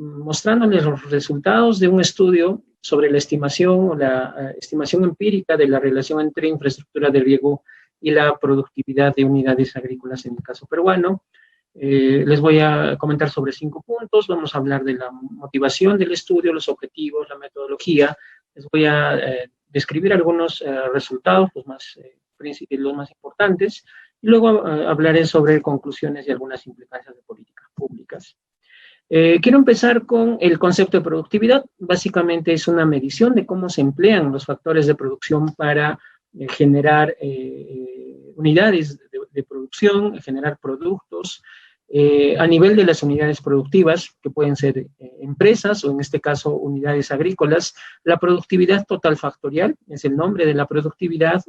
mostrándoles los resultados de un estudio sobre la estimación o la estimación empírica de la relación entre infraestructura de riego y la productividad de unidades agrícolas en el caso peruano. Les voy a comentar sobre 5 puntos. Vamos a hablar de la motivación del estudio, los objetivos, la metodología. Les voy a describir algunos resultados, los más importantes, y luego hablaré sobre conclusiones y algunas implicancias de políticas públicas. Quiero empezar con el concepto de productividad. Básicamente es una medición de cómo se emplean los factores de producción para generar unidades de producción, generar productos, a nivel de las unidades productivas, que pueden ser empresas o en este caso unidades agrícolas. La productividad total factorial, es el nombre de la productividad,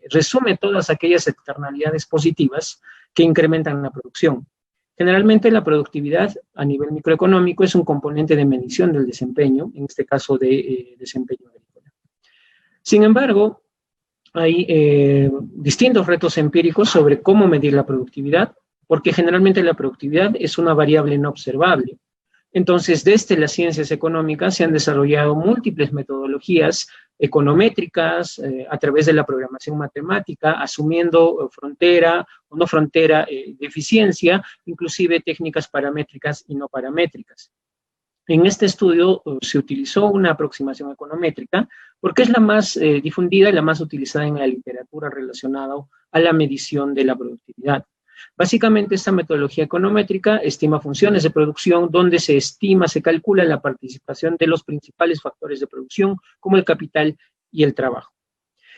resume todas aquellas externalidades positivas que incrementan la producción. Generalmente la productividad a nivel microeconómico es un componente de medición del desempeño, en este caso de desempeño agrícola. Sin embargo, hay distintos retos empíricos sobre cómo medir la productividad, porque generalmente la productividad es una variable no observable. Entonces, desde las ciencias económicas se han desarrollado múltiples metodologías econométricas a través de la programación matemática, asumiendo frontera o no frontera de eficiencia, inclusive técnicas paramétricas y no paramétricas. En este estudio se utilizó una aproximación econométrica porque es la más difundida y la más utilizada en la literatura relacionada a la medición de la productividad. Básicamente, esta metodología econométrica estima funciones de producción donde se calcula la participación de los principales factores de producción, como el capital y el trabajo.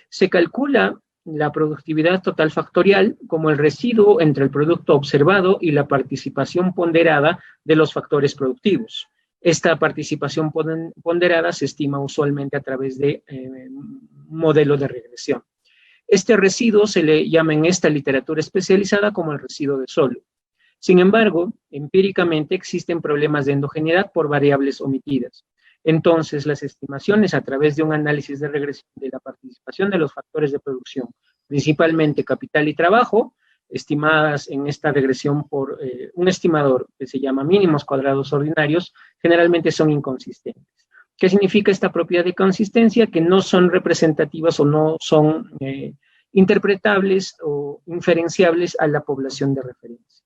Se calcula la productividad total factorial como el residuo entre el producto observado y la participación ponderada de los factores productivos. Esta participación ponderada se estima usualmente a través de un modelo de regresión. Este residuo se le llama en esta literatura especializada como el residuo de Solow. Sin embargo, empíricamente existen problemas de endogeneidad por variables omitidas. Entonces, las estimaciones a través de un análisis de regresión de la participación de los factores de producción, principalmente capital y trabajo, estimadas en esta regresión por un estimador que se llama mínimos cuadrados ordinarios, generalmente son inconsistentes. ¿Qué significa esta propiedad de consistencia? Que no son representativas o no son interpretables o inferenciables a la población de referencia.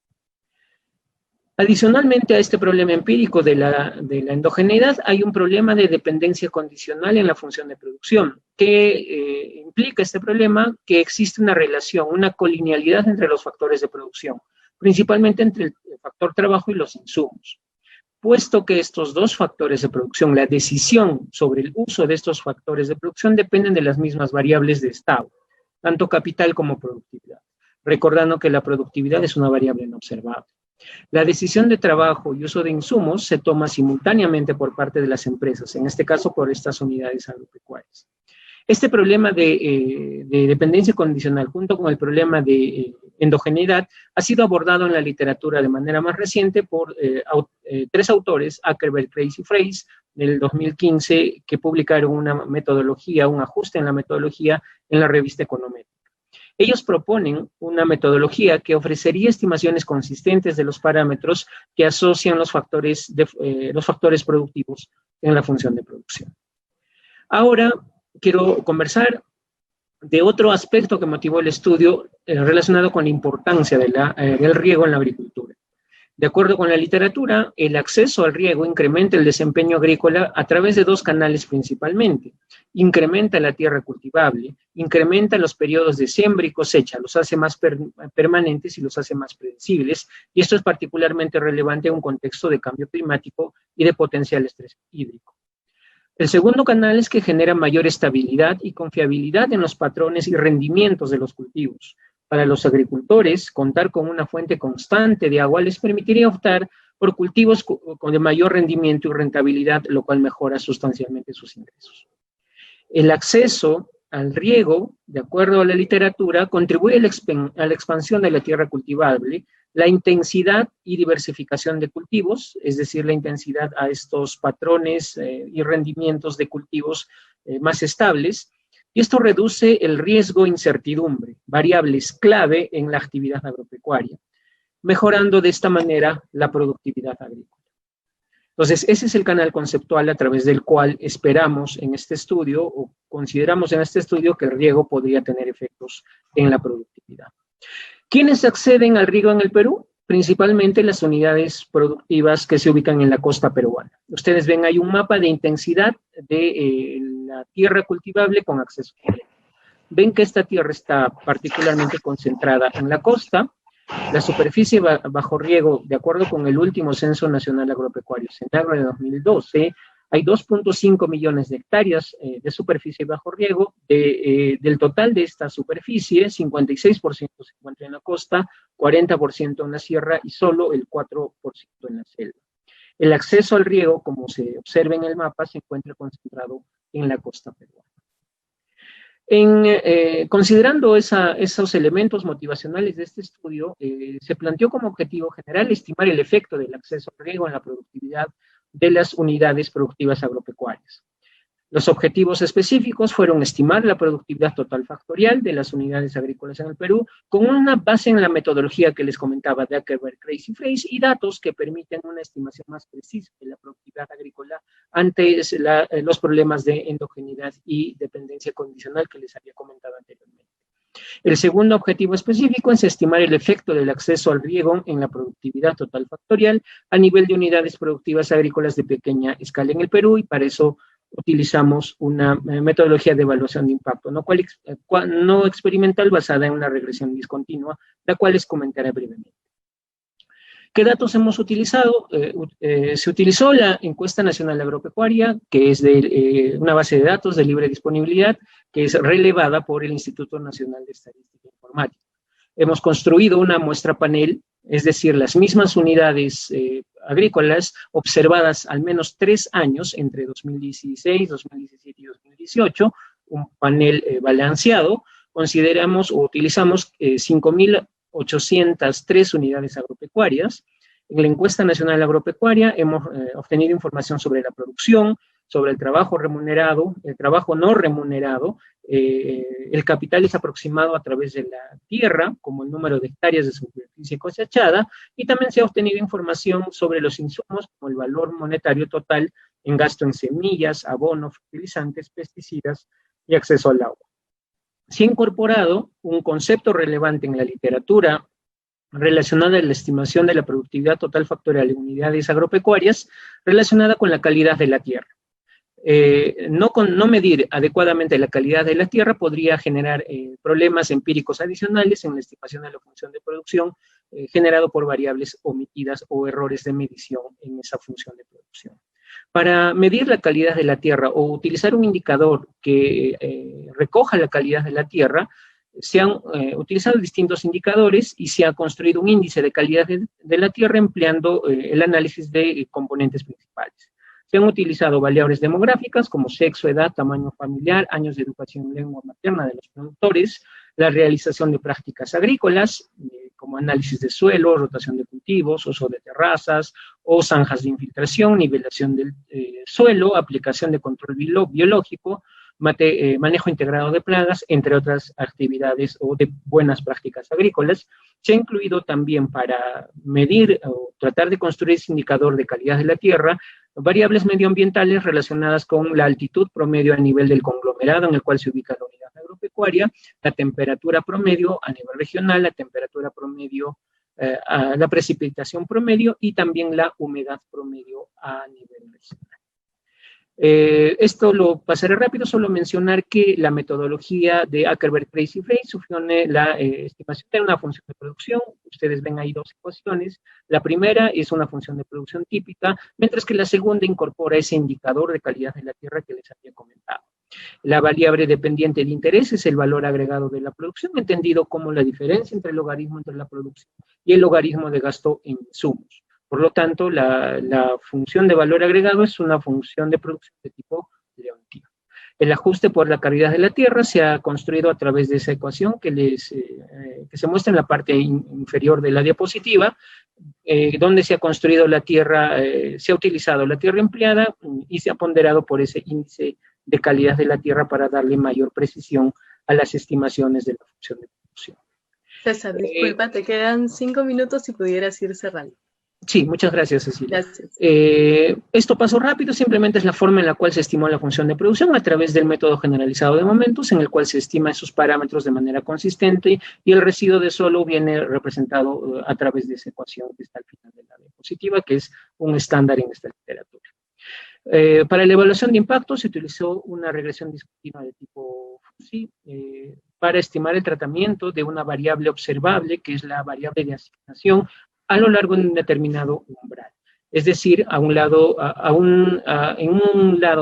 Adicionalmente a este problema empírico de la endogeneidad, hay un problema de dependencia condicional en la función de producción. ¿Qué implica este problema? Que existe una relación, una colinealidad entre los factores de producción, principalmente entre el factor trabajo y los insumos. Puesto que estos dos factores de producción, la decisión sobre el uso de estos factores de producción dependen de las mismas variables de estado, tanto capital como productividad, recordando que la productividad es una variable no observable. La decisión de trabajo y uso de insumos se toma simultáneamente por parte de las empresas, en este caso por estas unidades agropecuarias. Este problema de dependencia condicional junto con el problema de endogeneidad ha sido abordado en la literatura de manera más reciente por 3 autores, Ackerberg, Kreis y Freis, en el 2015, que publicaron una metodología, un ajuste en la metodología en la revista Econométrica. Ellos proponen una metodología que ofrecería estimaciones consistentes de los parámetros que asocian los factores productivos en la función de producción. Ahora, quiero conversar de otro aspecto que motivó el estudio relacionado con la importancia del riego en la agricultura. De acuerdo con la literatura, el acceso al riego incrementa el desempeño agrícola a través de 2 canales principalmente. Incrementa la tierra cultivable, incrementa los periodos de siembra y cosecha, los hace más permanentes y los hace más predecibles, y esto es particularmente relevante en un contexto de cambio climático y de potencial estrés hídrico. El segundo canal es que genera mayor estabilidad y confiabilidad en los patrones y rendimientos de los cultivos. Para los agricultores, contar con una fuente constante de agua les permitiría optar por cultivos de mayor rendimiento y rentabilidad, lo cual mejora sustancialmente sus ingresos. El acceso al riego, de acuerdo a la literatura, contribuye a la expansión de la tierra cultivable, la intensidad y diversificación de cultivos, es decir, la intensidad a estos patrones y rendimientos de cultivos más estables, y esto reduce el riesgo e incertidumbre, variables clave en la actividad agropecuaria, mejorando de esta manera la productividad agrícola. Entonces, ese es el canal conceptual a través del cual esperamos en este estudio, o consideramos en este estudio, que el riego podría tener efectos en la productividad. ¿Quiénes acceden al riego en el Perú? Principalmente las unidades productivas que se ubican en la costa peruana. Ustedes ven ahí un mapa de intensidad de la tierra cultivable con acceso a riego. Ven que esta tierra está particularmente concentrada en la costa. La superficie bajo riego, de acuerdo con el último Censo Nacional Agropecuario, Cenagro de 2012, hay 2.5 millones de hectáreas de superficie bajo riego. Del total de esta superficie, 56% se encuentra en la costa, 40% en la sierra y solo el 4% en la selva. El acceso al riego, como se observa en el mapa, se encuentra concentrado en la costa peruana. Considerando esos elementos motivacionales de este estudio, se planteó como objetivo general estimar el efecto del acceso al riego en la productividad de las unidades productivas agropecuarias. Los objetivos específicos fueron estimar la productividad total factorial de las unidades agrícolas en el Perú con una base en la metodología que les comentaba de Ackerberg, Kreis y Frey y datos que permiten una estimación más precisa de la productividad agrícola ante los problemas de endogeneidad y dependencia condicional que les había comentado anteriormente. El segundo objetivo específico es estimar el efecto del acceso al riego en la productividad total factorial a nivel de unidades productivas agrícolas de pequeña escala en el Perú, y para eso utilizamos una metodología de evaluación de impacto no experimental basada en una regresión discontinua, la cual les comentaré brevemente. ¿Qué datos hemos utilizado? Se utilizó la Encuesta Nacional Agropecuaria, que es una base de datos de libre disponibilidad, que es relevada por el Instituto Nacional de Estadística e Informática. Hemos construido una muestra panel, es decir, las mismas unidades agrícolas observadas al menos 3 años entre 2016, 2017 y 2018, un panel balanceado. Consideramos o utilizamos 5.803 unidades agropecuarias. En la Encuesta Nacional Agropecuaria hemos obtenido información sobre la producción, sobre el trabajo remunerado, el trabajo no remunerado. El capital es aproximado a través de la tierra, como el número de hectáreas de superficie cosechada, y también se ha obtenido información sobre los insumos, como el valor monetario total en gasto en semillas, abonos, fertilizantes, pesticidas y acceso al agua. Se ha incorporado un concepto relevante en la literatura relacionada a la estimación de la productividad total factorial en unidades agropecuarias relacionada con la calidad de la tierra. No medir adecuadamente la calidad de la tierra podría generar problemas empíricos adicionales en la estimación de la función de producción generado por variables omitidas o errores de medición en esa función de producción. Para medir la calidad de la tierra o utilizar un indicador que recoja la calidad de la tierra, se han utilizado distintos indicadores y se ha construido un índice de calidad de la tierra empleando el análisis de componentes principales. Se han utilizado variables demográficas como sexo, edad, tamaño familiar, años de educación en lengua materna de los productores, la realización de prácticas agrícolas, como análisis de suelo, rotación de cultivos, uso de terrazas o zanjas de infiltración, nivelación del suelo, aplicación de control biológico, manejo integrado de plagas, entre otras actividades o de buenas prácticas agrícolas. Se ha incluido también para medir o tratar de construir ese indicador de calidad de la tierra, variables medioambientales relacionadas con la altitud promedio a nivel del conglomerado en el cual se ubica la unidad agropecuaria, la temperatura promedio a nivel regional, la temperatura promedio, la precipitación promedio y también la humedad promedio a nivel regional. Esto lo pasaré rápido, solo mencionar que la metodología de Ackerberg, Kreis y Frey supone la estimación de una función de producción. Ustedes ven ahí 2 ecuaciones. La primera es una función de producción típica, mientras que la segunda incorpora ese indicador de calidad de la tierra que les había comentado. La variable dependiente de interés es el valor agregado de la producción, entendido como la diferencia entre el logaritmo entre la producción y el logaritmo de gasto en insumos. Por lo tanto, la función de valor agregado es una función de producción de tipo leontief. El ajuste por la calidad de la tierra se ha construido a través de esa ecuación que se muestra en la parte inferior de la diapositiva, donde se ha construido la tierra, se ha utilizado la tierra empleada y se ha ponderado por ese índice de calidad de la tierra para darle mayor precisión a las estimaciones de la función de producción. César, disculpa, te quedan 5 minutos si pudieras ir cerrando. Sí, muchas gracias, Cecilia. Gracias. Esto pasó rápido, simplemente es la forma en la cual se estimó la función de producción a través del método generalizado de momentos, en el cual se estima esos parámetros de manera consistente y el residuo de suelo viene representado a través de esa ecuación que está al final de la diapositiva, que es un estándar en esta literatura. Para la evaluación de impacto se utilizó una regresión discontinua de tipo FUSI para estimar el tratamiento de una variable observable, que es la variable de asignación, a lo largo de un determinado umbral. Es decir, en un lado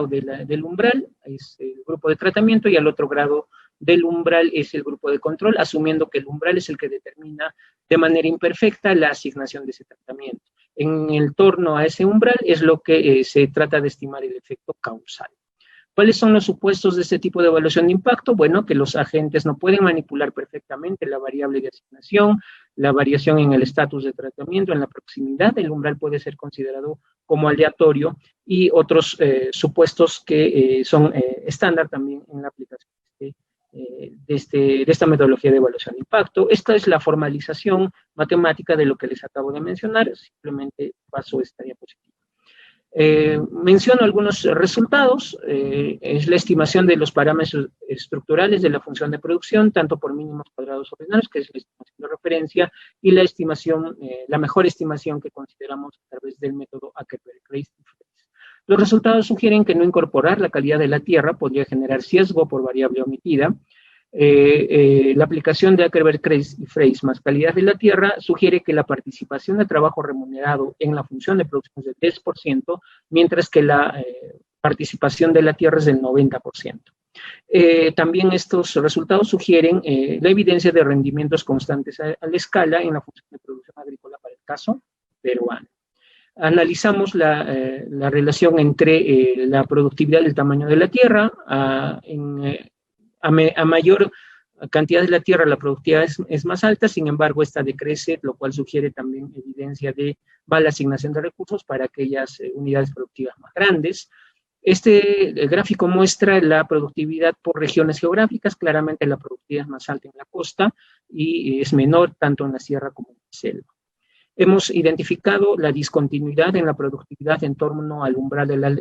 del umbral es el grupo de tratamiento y al otro grado del umbral es el grupo de control, asumiendo que el umbral es el que determina de manera imperfecta la asignación de ese tratamiento. En el torno a ese umbral es lo que se trata de estimar el efecto causal. ¿Cuáles son los supuestos de este tipo de evaluación de impacto? Bueno, que los agentes no pueden manipular perfectamente la variable de asignación, la variación en el estatus de tratamiento, en la proximidad del umbral puede ser considerado como aleatorio y otros supuestos que son estándar también en la aplicación de esta metodología de evaluación de impacto. Esta es la formalización matemática de lo que les acabo de mencionar, simplemente paso esta diapositiva. Menciono algunos resultados, es la estimación de los parámetros estructurales de la función de producción, tanto por mínimos cuadrados ordinarios, que es la estimación de referencia, y la estimación, la mejor estimación que consideramos a través del método Ackerberg-Kreis. Los resultados sugieren que no incorporar la calidad de la tierra podría generar sesgo por variable omitida. La aplicación de Ackerberg-Kreis y Freis más calidad de la tierra sugiere que la participación de trabajo remunerado en la función de producción es del 10%, mientras que la participación de la tierra es del 90%. También estos resultados sugieren la evidencia de rendimientos constantes a la escala en la función de producción agrícola para el caso peruano. Analizamos la relación entre la productividad y el tamaño de la tierra. A mayor cantidad de la tierra, la productividad es más alta, sin embargo, esta decrece, lo cual sugiere también evidencia de mala asignación de recursos para aquellas unidades productivas más grandes. El gráfico muestra la productividad por regiones geográficas, claramente la productividad es más alta en la costa y es menor tanto en la sierra como en la selva. Hemos identificado la discontinuidad en la productividad en torno al umbral de la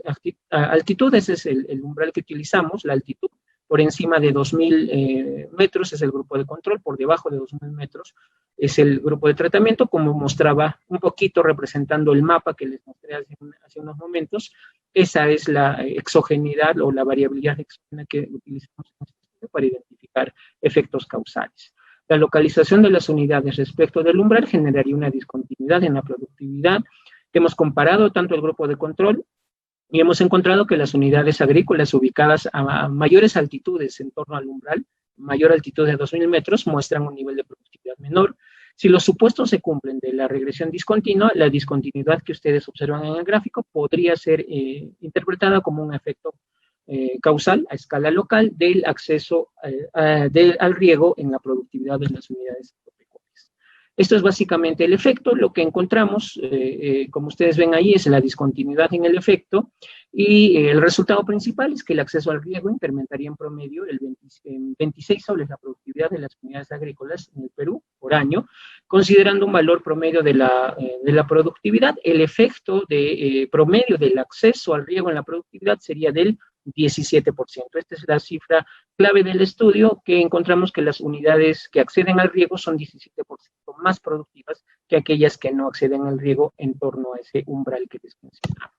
altitud, ese es el umbral que utilizamos, la altitud. Por encima de 2.000 metros es el grupo de control, por debajo de 2.000 metros es el grupo de tratamiento, como mostraba un poquito representando el mapa que les mostré hace unos momentos. Esa es la exogeneidad o la variabilidad exógena que utilizamos para identificar efectos causales. La localización de las unidades respecto del umbral generaría una discontinuidad en la productividad. Hemos comparado tanto el grupo de control y hemos encontrado que las unidades agrícolas ubicadas a mayores altitudes en torno al umbral, mayor altitud de 2.000 metros, muestran un nivel de productividad menor. Si los supuestos se cumplen de la regresión discontinua, la discontinuidad que ustedes observan en el gráfico podría ser interpretada como un efecto causal a escala local del acceso al riego en la productividad de las unidades agropecuarias. Esto es básicamente el efecto. Lo que encontramos, como ustedes ven ahí, es la discontinuidad en el efecto y el resultado principal es que el acceso al riego incrementaría en promedio en 26 soles la productividad de las unidades agrícolas en el Perú por año, considerando un valor promedio de la productividad. El efecto de promedio del acceso al riego en la productividad sería del 17%. Esta es la cifra clave del estudio, que encontramos que las unidades que acceden al riego son 17% más productivas que aquellas que no acceden al riego en torno a ese umbral que les mencionaba.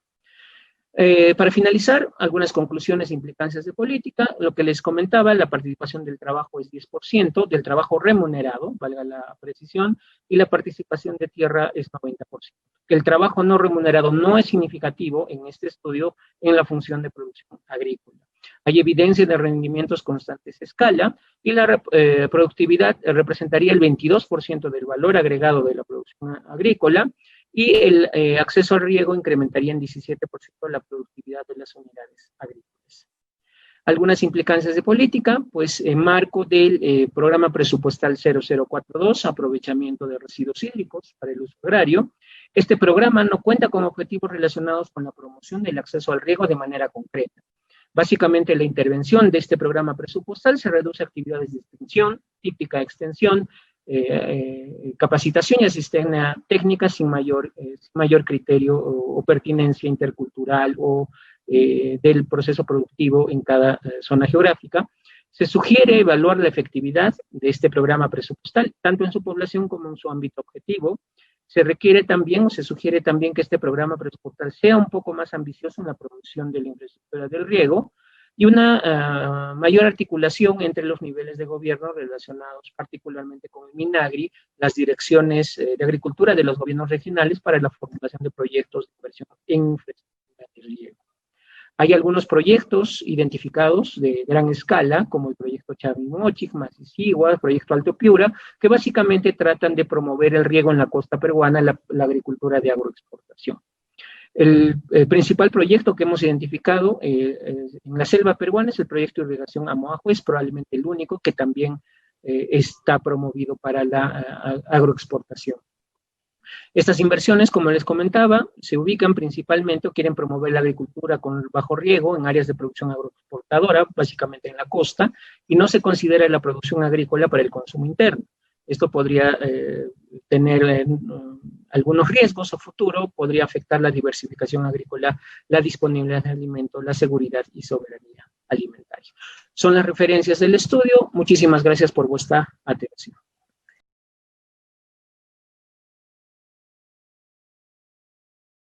Para finalizar, algunas conclusiones e implicancias de política. Lo que les comentaba, la participación del trabajo es 10%, del trabajo remunerado, valga la precisión, y la participación de tierra es 90%. Que el trabajo no remunerado no es significativo en este estudio en la función de producción agrícola. Hay evidencia de rendimientos constantes a escala y la productividad representaría el 22% del valor agregado de la producción agrícola, y el acceso al riego incrementaría en 17% la productividad de las unidades agrícolas. Algunas implicancias de política, pues en marco del programa presupuestal 0042, aprovechamiento de residuos hídricos para el uso agrario. Este programa no cuenta con objetivos relacionados con la promoción del acceso al riego de manera concreta. Básicamente, la intervención de este programa presupuestal se reduce a actividades de extensión, típica extensión, capacitación y asistencia técnica sin mayor criterio o pertinencia intercultural o del proceso productivo en cada zona geográfica. Se sugiere evaluar la efectividad de este programa presupuestal, tanto en su población como en su ámbito objetivo. Se requiere también, o se sugiere también que este programa presupuestal sea un poco más ambicioso en la promoción de la infraestructura del riego y una mayor articulación entre los niveles de gobierno relacionados particularmente con el MINAGRI, las direcciones de agricultura de los gobiernos regionales para la formulación de proyectos de inversión en infraestructura del riego. Hay algunos proyectos identificados de gran escala, como el proyecto Chavimochic, Masisigua, el proyecto Alto Piura, que básicamente tratan de promover el riego en la costa peruana, la agricultura de agroexportación. El principal proyecto que hemos identificado en la selva peruana es el proyecto de irrigación Amoajo, es probablemente el único que también está promovido para la agroexportación. Estas inversiones, como les comentaba, se ubican principalmente o quieren promover la agricultura con bajo riego en áreas de producción agroexportadora, básicamente en la costa, y no se considera la producción agrícola para el consumo interno. Esto podría tener algunos riesgos a futuro, podría afectar la diversificación agrícola, la disponibilidad de alimentos, la seguridad y soberanía alimentaria. Son las referencias del estudio. Muchísimas gracias por vuestra atención.